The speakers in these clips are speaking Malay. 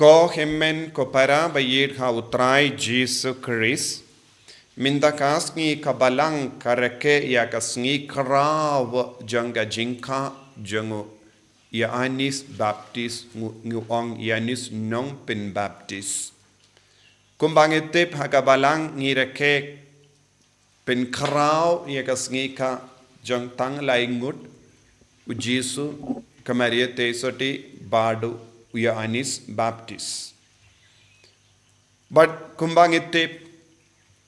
ko himmen ko para bayir ha utrai Jesu Christ minta kasngi kabalang kareke ya kasngi karaw janga jingka jango Ioannis Baptist nguong Ioannis nong pin Baptist kumbangitip hakabalang ngireke pin karaw ya kasngi ka jang tang laingut u Jesu kamaria tesoti badu Ioannis Baptist but kumbangitip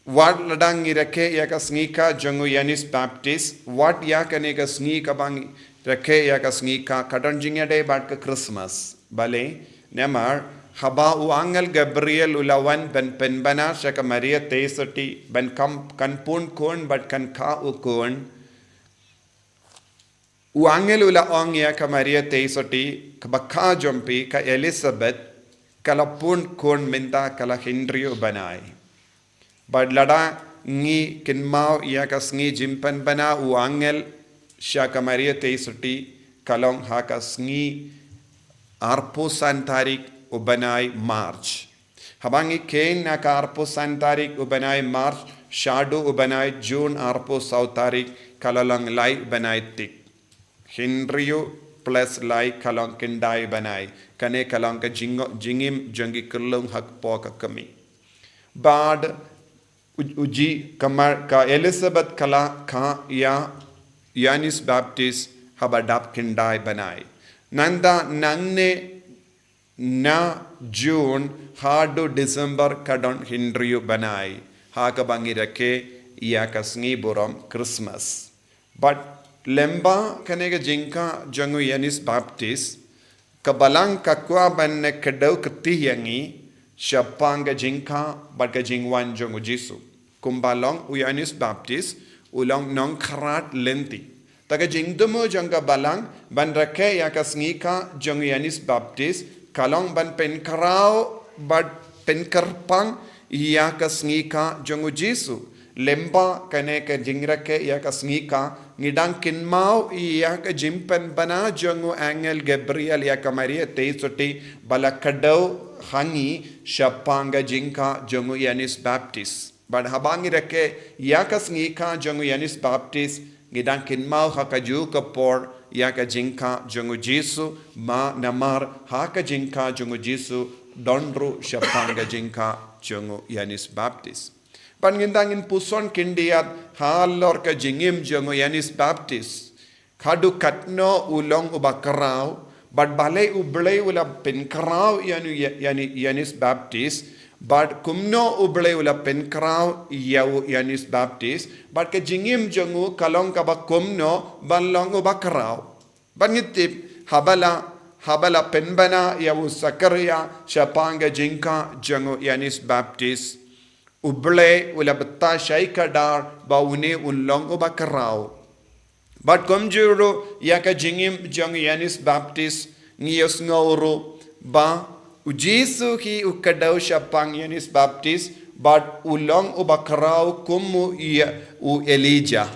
what ladang irake ya kasngi ka jango Ioannis Baptist what ya kane kasngi ka bang rake ya kasngi ka kadon jingya day bat ka Christmas bale nemar haba u angel Gabriel ulawan ben penbana shaka Maria tesoti ben kam kan pun kon but kan ka u kon u angel ula ong ya ka Maria tesoti ka bakha jompi ka Elizabeth kala pun kon minta kala Henry banai but lada ngi kinmao ya kasngi jimpan bana u angel shaka Maria tesoti kalong ha kasngi arpo santarik ubanai March habangi ken na ka arpo santarik ubanai March shadu ubanai June arpo sautarik kalalang lai ubanai tik Henryo plus lai kalong kendai banai kane kalong ka jingim jangi kulung hak po ka kami bad uji kamar ka Elizabeth kala ka ya Ioannis Baptist habadap kendai banai nanda nangne na June hadu December kadon Henryo banai haka bangirake ya kasngi borom Christmas but lemba kanega jinka jangu Ioannis Baptist kabalang kakwa banne kedau ketiyangi Shapanga jinka badka jingwan jongu Jesu kumbalong Ioannis Baptist ulong nong kharat lenti taga jingdumo janga balang ban rake ya kasngi ka jongu Ioannis Baptist kalong ban pen karao bad pen karpang ya kasngi ka jongu Jesu lemba kane ka jingrake ya kasngi ka ngidang kinmao ya ka jimpen bana jongu angel Gabriel ya ka Maria tesoti balakadau hangi shapanga jinka jongu Ioannis Baptist but habangi rake ya kasngi ka jongu Ioannis Baptist ngidang kinmao hakaju kapor ya ka jinka jongu Jesu ma namar haka jinka jongu Jesu dondru shapanga jinka jongu Ioannis Baptist pangindangin puson kindiat halor ka jingim jongu Ioannis Baptist kadu katno ulong ubakarau but balay ublay ula penkarau yani Ioannis Baptist but kumno ublay ula penkarau yau Ioannis Baptist but ka jingim jongu kalong ka ba kumno balong ubakarau bangitip habala penbana yau Sakaria shapanga jinka jongu Ioannis Baptist uble ula betta shaika dar baune ulong ubakarau but komjuro yaka jingim jong Ioannis Baptist ngiyos ngoro ba ujisu ki ukadau shapang Ioannis Baptist but ulong ubakarau kumu u Elijah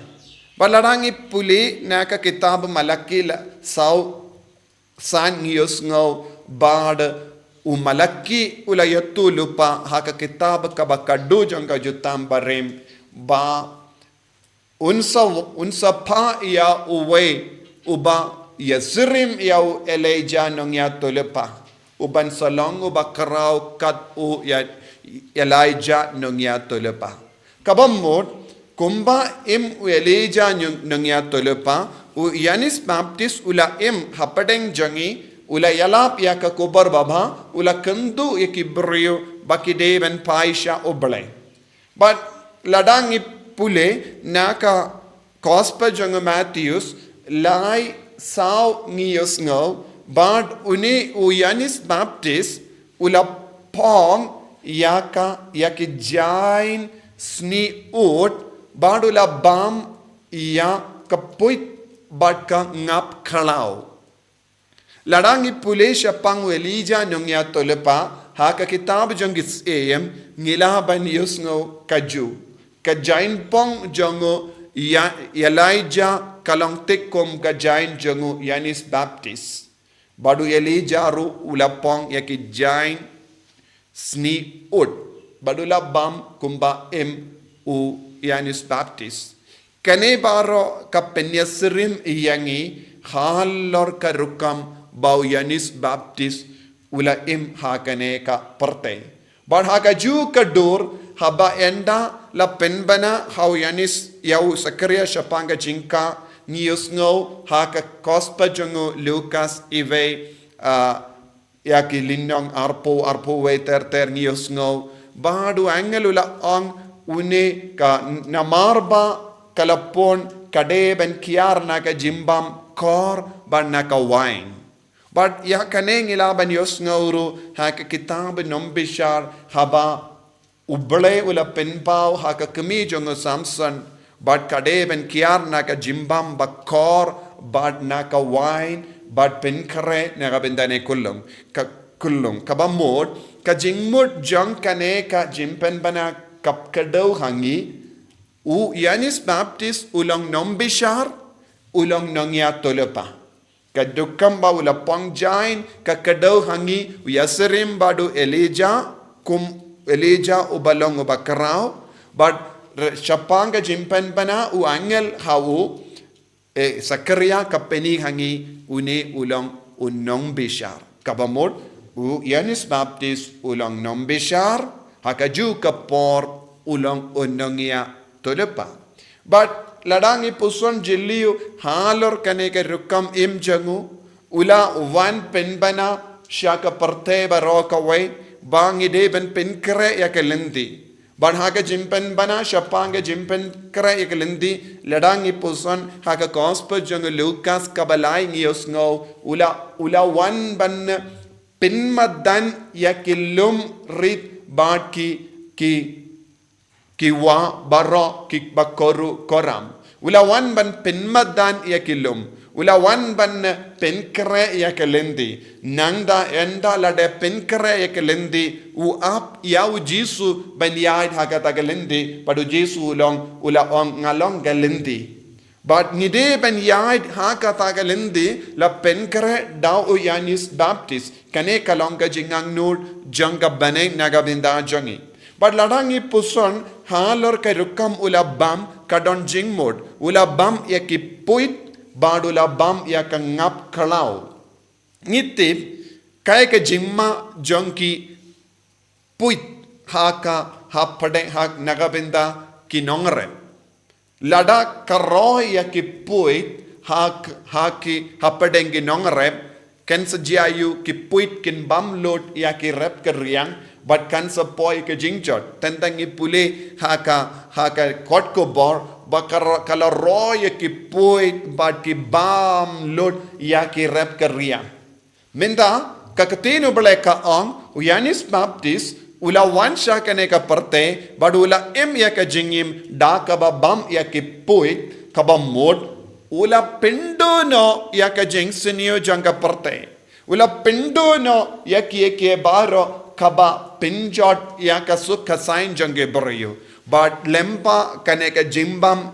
balarangi puli naka kitab Malaki sau san ngiyos ngaw bad umalaki ulayatu lupa haka kitab kabakadu jangka jutam barim ba unsa pa ya uwe uba yasirim ya Elijah nong ya tulipa uban salong uba karau kat u ya Elijah nong ya tulipa kabamot kumba im Elijah nong ya tulipa u Ioannis Baptist ula im hapadeng jangi ula yalap ya ka kobar baba ula kandu yakibrio bakideven paisha oblay but ladang ipule naka gospel jang Matthews lai saw ngiyos ngaw but uni Ioannis Baptist ula pong yaki jain sni ut but ula bam ya kapuit but ka ngap khalau ladangi pule shapang Elijah nong ya tolepa haka kitab jongis em ngila ban yusngo kaju ka jain pong jongo ya Elijah kalong tekom ka jain jongo Ioannis Baptist Badu Elijah ru ulapong yaki jain sni ut. Badu labam kumba u Yanis Baptist. Kane baro ka penyasirim iyangi halor ka rukam bau Yanis Baptist ula hakane ka perte. Bad haka ju ka dur haba enda la penbana hau Yanis yau Sakaria Shapanga Jinka Nius ngo haka kospa jongo Lucas ive yaki linong arpo we ter nius ngo badu angelula ang une ka namarba kalapon kadeben kiar na ka jimbam kor ban na ka wine but ya kaneng ilaban yos ngoro haka kitab nombishar haba uble ula penpau haka kami jongo Samson but kadeben kiar na ka jimbam bakor but na ka wine but penkare na ka bendane kullum kabamod ka jingmut jong kane ka jimpen bana kap kadau hangi u Yanis Baptist ulong nombishar ulong nongya tolopa ka dukam ba ula pangjain ka kadau hangi yaserim badu Elijah ubalong ubakarao but Shapanga jimpen bana u angel hau Sakaria kapeni hangi une ulong unong bishar kabamod u Yanis Baptist ulong nombishar hakaju kapor ulong unongya tolepa but ladangi puson jilliu halor kaneke rukam jangu ula wan penbana shaka parte baroka way bangi de ben penkre yakalendi but haka jimpen bana Shapanga jimpen kra yakalendi ladangi puson haka gospel jangu Lucas kabalai ngios ngo ula wan ban pinmadan yakilum rit bat ki wa baro ki bakoru koram ula wan ban pinmadan yakilum ula wan ban penkre yakalendi nangda enda lade penkre yakalendi u ap yau Jesu ban yai haka tagalendi padu Jesu long ula ong ngalong galendi but nide ben yai haka tagalendi la penkre dau u Yanis Baptist kane kalonga jingang nur janga bane nagabinda jangi but ladangi puson halor ka rukam ula bam kadon jingmod ula bam yaki puit badula bam yaka ngap kalau ngitip kaya ka jingma jongki puit haka hapade hak nagabinda kinongre lada karoy yaki puit haki hapadengi nongre ken sajiayu ki puit kin bam lot yaki rep keriang but kan sa poi ke jingjot tentangi pule haka kot ko bor bakar kala roy ki poit but ki bam lot ya ki rep keriang minda kakatino baleka ang Yanis Baptist ula wansha kane ka parte badula ya ka jingim da ka bam ya ki poit ka mod ula pendo no ya ka jingsenio janga parte ula pendo no ya ki baro kaba pinjot ya ka sukha sain jange barayo but lempa kane ka jimbam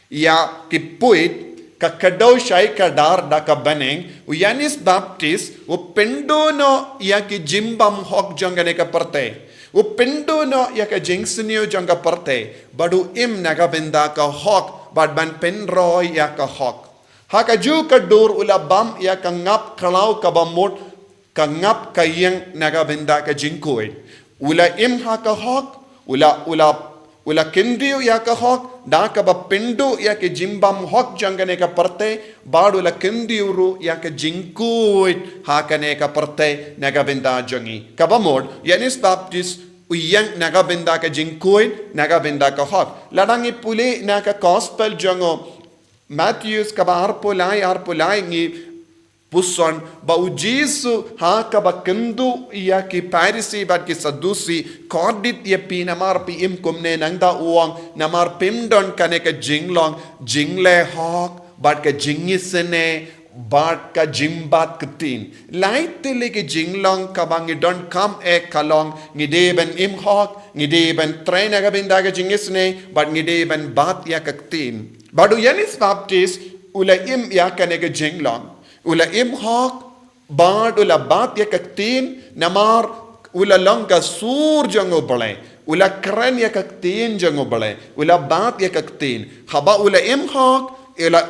ya ki puit ka kadau shai ka dar da ka baneng Yanis Baptist u pendo no ya ki jimbam hok jangane ka parte u pendo no ya ka jingsnio janga parte badu naga benda ka hok bad ban penroy ya ka hok haka ju ka dur ula bam ya ka ngap kalau ka bamot kangap kayang nagabenda ka jingkuit ula haka hok ula kendiu ya ka hok da ka ba pindu ya ke jimbam hok jangane ka parte bad ula kendiu ru ya ka jingkuit hakane ka parte nagabenda jangi kabamod Yanis Baptist uyang nagabenda ka jingkuit nagabenda ka hok ladangi puli na ka gospel jango Matthews ka ba arpulai ngi puson bau Jesu haka bakendu ia ki Parisi bat ki Sadusi kodit ia pi namar pi kumne nangda uang namar pimdon kane ka jingle hok bat ka jingisene bat ka jimbat ketin laitile ki jinglong kabangi don kam kalong ngideben hok ngideben traina ka binda ka jingisne bat ngideben bat ya ketin badu Yanis Baptist ula ya kane ka jinglong ula hok bad ula bat ya kaktin namar ula langka sur jango balai ula keren ya kaktin jango balai ula bat ya kaktin haba ula imhak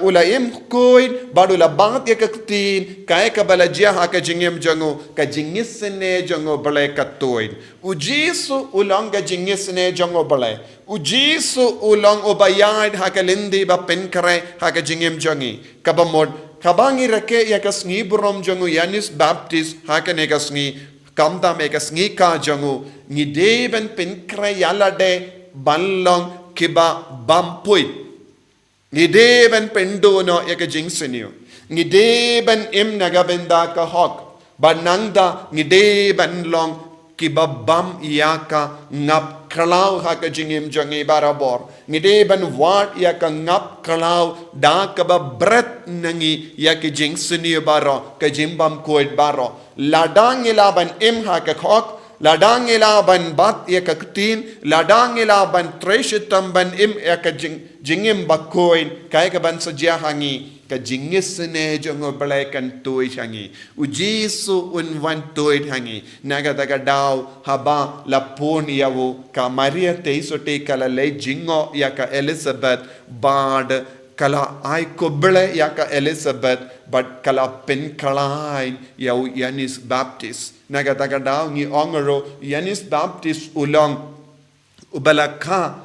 ula im koin bad ula bat ya kaktin kai ka balajia ha ka jingim jango ka jingisne jango balai katoin ujisu ulang ka jingisne jango balai ujisu ulang obayad ha ka lindi ba penkare ha ka jingim jangi kabamod kabangi rake ya kasngi burom jangu Yanis Baptist haka ne kasngi kamda me kasngi ka jangu ngi deben penkre yalade banlong kiba bampuit ngi deben pendono ya ka jingsenio ngi deben im nagabenda ka hok banangda ngi deben long kiba bam yaka ngap kalau haka jingim jangi barabor ngide ban wat ya ka ngap kalau da ka ba bret nangi ya ki jing sini baro ka jimbam koit baro ladang ila ban im haka khok ladang ila ban bat ya ka tin ladang ila ban treshitam ban im ya ka jingim ba koin kai ka ban sajia hangi ka jingisne jongo balai kan toy hangi ujisu unwan toy hangi naga daga daw haba lapon yawo ka Maria teisote kala le jingo ya ka Elizabeth bad kala ai kobele ya ka Elizabeth but kala pen kalai yaw Yanis Baptist naga daga daw ngi ongoro Yanis Baptist ulang ubalaka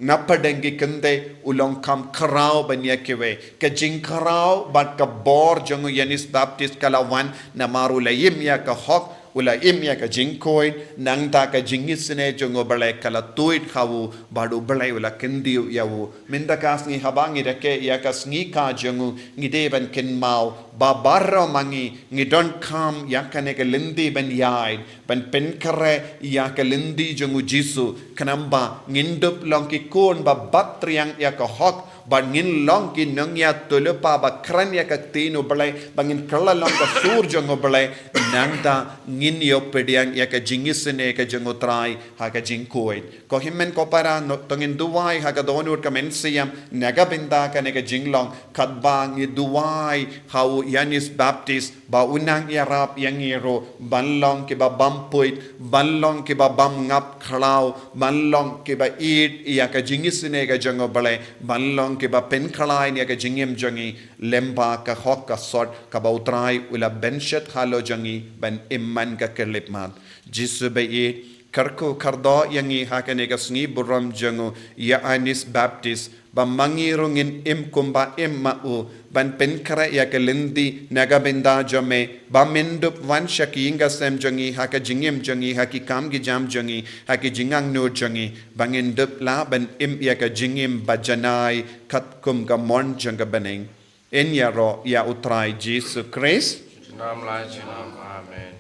napadengi kende ulong kam karau banya kewe ke jing karau bat ka bor jangu Yanis Baptist kalawan namaru layim ya ka hok ula im ya ka jing koin nang ta ka jingisne jangu balai kala tuit khawu badu balai ula kendi yawu minda kasngi habangi rake ya ka sngi ka jangu ngideban ken mau babarro mangi ngi don kam ya ka ne ka lindi ban yai ban pen kare ya ka lindi jangu jisu kanamba ngindup long ki kon ba batriang ya ka hok bangin long ki nangya tulupa ba kran ya ka tinu balai bangin kala long ka sur jangu balai nangta ngin yo pediang ya ka jingisne ka jangu trai ha ka jingkoin ko himmen ko para no tongin duwai ha ka donur ka mensiam naga binda ka ne ka jinglong kadbang i duwai hau Yanis Baptist ba unang yarap yang iro banlong ki ba bampuit banlong ki ba bam ngap khalau banlong ki ba eat ya ka jingisne ka jangu balai banlong ke ba pen khalai ne ka jingem jangi lemba ka hok ka sort ka ba utrai ula benchet halo jangi ban imman ka kelip mat jisu be it karko kardo yangi hakane ka sngi buram jangu Yanis Baptist ba mangirungin im kumba imma u ban pen kara ya ka lendi naga benda jame ba mendup wan shaki inga sem jangi haka jingem jangi haki kam gi jam jangi haki jingang no jangi bangin dup la ban im ya ka jingem bajanai kat kum ga mon janga baneng en ya ro ya utrai Jesus Christ Nam lai chinam. Amen.